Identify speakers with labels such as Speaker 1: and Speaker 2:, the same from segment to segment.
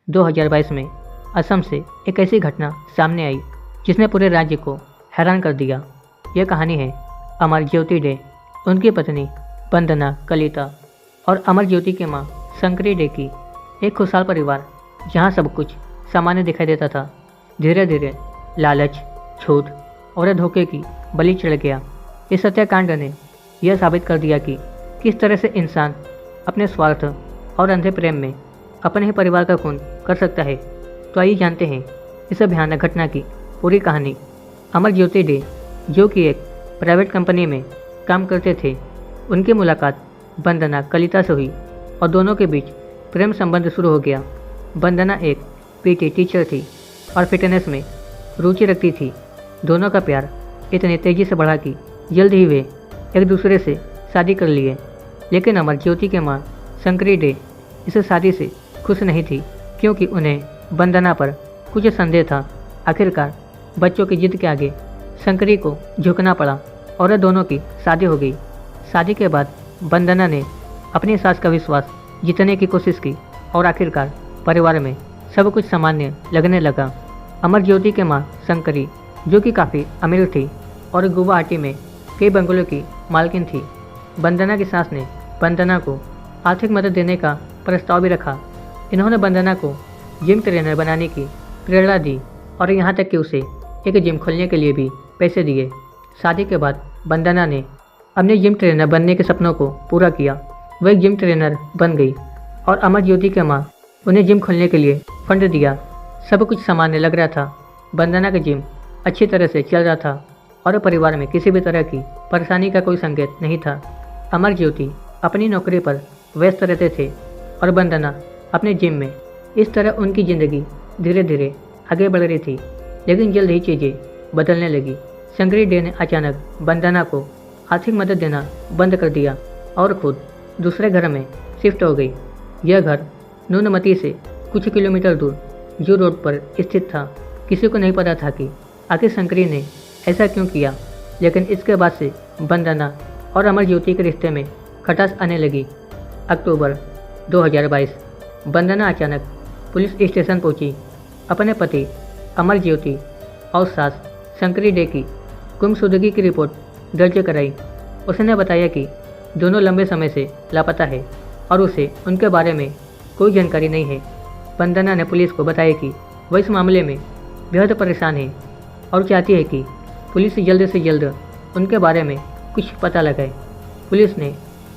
Speaker 1: 2022 में असम से एक ऐसी घटना सामने आई जिसने पूरे राज्य को हैरान कर दिया। यह कहानी है अमर ज्योति डे, उनकी पत्नी वंदना कलिता और अमर ज्योति की मां शंकरी डे की। एक खुशहाल परिवार जहां सब कुछ सामान्य दिखाई देता था, धीरे धीरे लालच, छूट और धोखे की बलि चढ़ गया। इस हत्याकांड ने यह साबित कर दिया कि किस तरह से इंसान अपने स्वार्थ और अंधे प्रेम में अपने ही परिवार का खून कर सकता है। तो आइए जानते हैं इस भयानक घटना की पूरी कहानी। अमर ज्योति डे, जो कि एक प्राइवेट कंपनी में काम करते थे, उनकी मुलाकात वंदना कलिता से हुई और दोनों के बीच प्रेम संबंध शुरू हो गया। वंदना एक पीटी टीचर थी और फिटनेस में रुचि रखती थी। दोनों का प्यार इतनी तेज़ी से बढ़ा कि जल्द ही वे एक दूसरे से शादी कर लिए। लेकिन अमर ज्योति के मां शंकरी डे इस शादी से खुश नहीं थी, क्योंकि उन्हें वंदना पर कुछ संदेह था। आखिरकार बच्चों की जिद के आगे शंकरी को झुकना पड़ा और दोनों की शादी हो गई। शादी के बाद वंदना ने अपनी सास का विश्वास जीतने की कोशिश की और आखिरकार परिवार में सब कुछ सामान्य लगने लगा। अमर ज्योति के मां शंकरी, जो कि काफ़ी अमीर थी और गुवाहाटी में कई बंगलों की मालकिन थी, वंदना की सास ने वंदना को आर्थिक मदद देने का प्रस्ताव भी रखा। इन्होंने वंदना को जिम ट्रेनर बनाने की प्रेरणा दी और यहाँ तक कि उसे एक जिम खोलने के लिए भी पैसे दिए। शादी के बाद वंदना ने अपने जिम ट्रेनर बनने के सपनों को पूरा किया। वह एक जिम ट्रेनर बन गई और अमर ज्योति के माँ उन्हें जिम खोलने के लिए फंड दिया। सब कुछ सामान्य लग रहा था। वंदना का जिम अच्छी तरह से चल रहा था और परिवार में किसी भी तरह की परेशानी का कोई संकेत नहीं था। अमर ज्योति अपनी नौकरी पर व्यस्त रहते थे और वंदना अपने जिम में। इस तरह उनकी ज़िंदगी धीरे धीरे आगे बढ़ रही थी। लेकिन जल्द ही चीज़ें बदलने लगी। शंकरी डे ने अचानक वंदना को आर्थिक मदद देना बंद कर दिया और खुद दूसरे घर में शिफ्ट हो गई। यह घर नूनमती से कुछ किलोमीटर दूर जू रोड पर स्थित था। किसी को नहीं पता था कि आखिर शंकरी ने ऐसा क्यों किया, लेकिन इसके बाद से वंदना और अमर ज्योति के रिश्ते में खटास आने लगी। अक्टूबर 2022 वंदना अचानक पुलिस स्टेशन पहुंची। अपने पति अमर ज्योति और सास शंकरी डे की गुमशुदगी की रिपोर्ट दर्ज कराई। उसने बताया कि दोनों लंबे समय से लापता है और उसे उनके बारे में कोई जानकारी नहीं है। वंदना ने पुलिस को बताया कि वह इस मामले में बेहद परेशान है और चाहती है कि पुलिस जल्द से जल्द उनके बारे में कुछ पता लगाए। पुलिस ने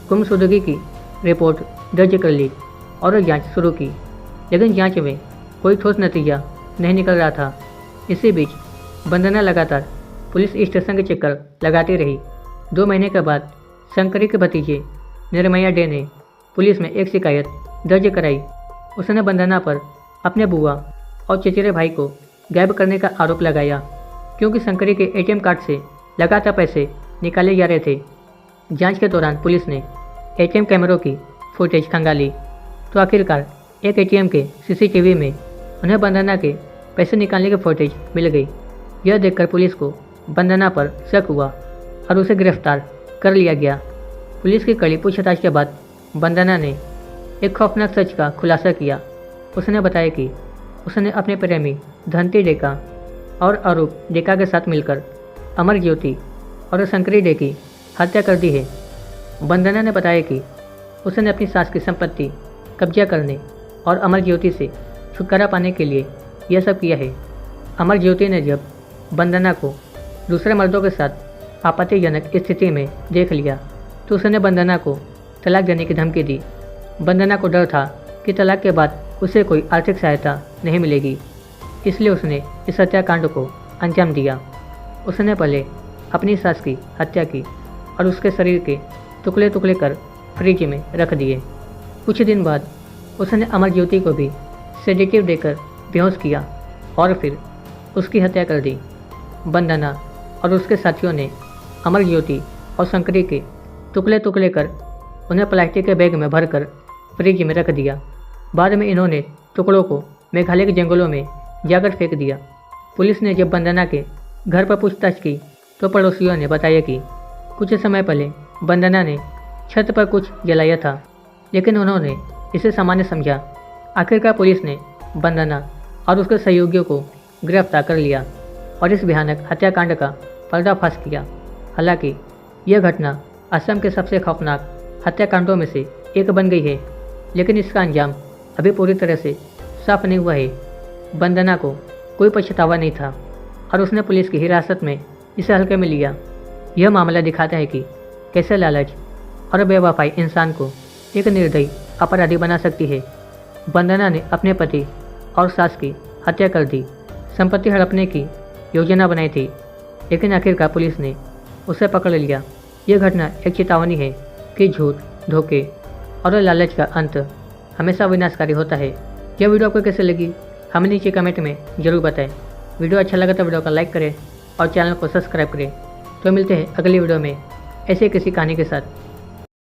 Speaker 1: गुमशुदगी की रिपोर्ट दर्ज कर ली और जांच शुरू की, लेकिन जांच में कोई ठोस नतीजा नहीं निकल रहा था। इसी बीच वंदना लगातार पुलिस स्टेशन के चक्कर लगाती रही। 2 महीने के बाद शंकरी के भतीजे निर्मया डे ने पुलिस में एक शिकायत दर्ज कराई। उसने वंदना पर अपने बुआ और चचेरे भाई को गायब करने का आरोप लगाया, क्योंकि शंकरी के एटीएम कार्ड से लगातार पैसे निकाले जा रहे थे। जांच के दौरान पुलिस ने एटीएम कैमरों की फुटेज खंगाली तो आखिरकार एक एटीएम के सीसीटीवी में उन्हें वंदना के पैसे निकालने की फुटेज मिल गई। यह देखकर पुलिस को वंदना पर शक हुआ और उसे गिरफ्तार कर लिया गया। पुलिस की कड़ी पूछताछ के बाद वंदना ने एक खौफनाक सच का खुलासा किया। उसने बताया कि उसने अपने प्रेमी धनती डेका और अरूप डेका के साथ मिलकर अमर ज्योति और शंकरी डे की हत्या कर दी है। वंदना ने बताया कि उसने अपनी सास की संपत्ति कब्जा करने और अमर ज्योति से छुटकारा पाने के लिए यह सब किया है। अमर ज्योति ने जब वंदना को दूसरे मर्दों के साथ आपत्तिजनक स्थिति में देख लिया तो उसने वंदना को तलाक देने की धमकी दी। वंदना को डर था कि तलाक के बाद उसे कोई आर्थिक सहायता नहीं मिलेगी, इसलिए उसने इस हत्याकांड को अंजाम दिया। उसने पहले अपनी सास की हत्या की और उसके शरीर के टुकड़े टुकड़े कर फ्रिज में रख दिए। कुछ दिन बाद उसने अमर ज्योति को भी सेडेटिव देकर बेहोश किया और फिर उसकी हत्या कर दी। वंदना और उसके साथियों ने अमर ज्योति और शंकरी के टुकड़े टुकड़े कर उन्हें प्लास्टिक के बैग में भरकर फ्रिज में रख दिया। बाद में इन्होंने टुकड़ों को मेघालय के जंगलों में जाकर फेंक दिया। पुलिस ने जब वंदना के घर पर पूछताछ की तो पड़ोसियों ने बताया कि कुछ समय पहले वंदना ने छत पर कुछ जलाया था, लेकिन उन्होंने इसे सामान्य समझा। आखिरकार पुलिस ने वंदना और उसके सहयोगियों को गिरफ्तार कर लिया और इस भयानक हत्याकांड का पर्दाफाश किया। हालांकि यह घटना असम के सबसे खौफनाक हत्याकांडों में से एक बन गई है, लेकिन इसका अंजाम अभी पूरी तरह से साफ नहीं हुआ है। वंदना को कोई पछतावा नहीं था और उसने पुलिस की हिरासत में इसे हल्के में लिया। यह मामला दिखाता है कि कैसे लालच और बेवफाई इंसान को एक निर्दयी अपराधी बना सकती है। वंदना ने अपने पति और सास की हत्या कर दी, संपत्ति हड़पने की योजना बनाई थी, लेकिन आखिरकार पुलिस ने उसे पकड़ लिया। यह घटना एक चेतावनी है कि झूठ, धोखे और लालच का अंत हमेशा विनाशकारी होता है। यह वीडियो आपको कैसे लगी हमें नीचे कमेंट में ज़रूर बताएं। वीडियो अच्छा लगा तो वीडियो को लाइक करें और चैनल को सब्सक्राइब करें। तो मिलते हैं अगली वीडियो में ऐसे किसी कहानी के साथ।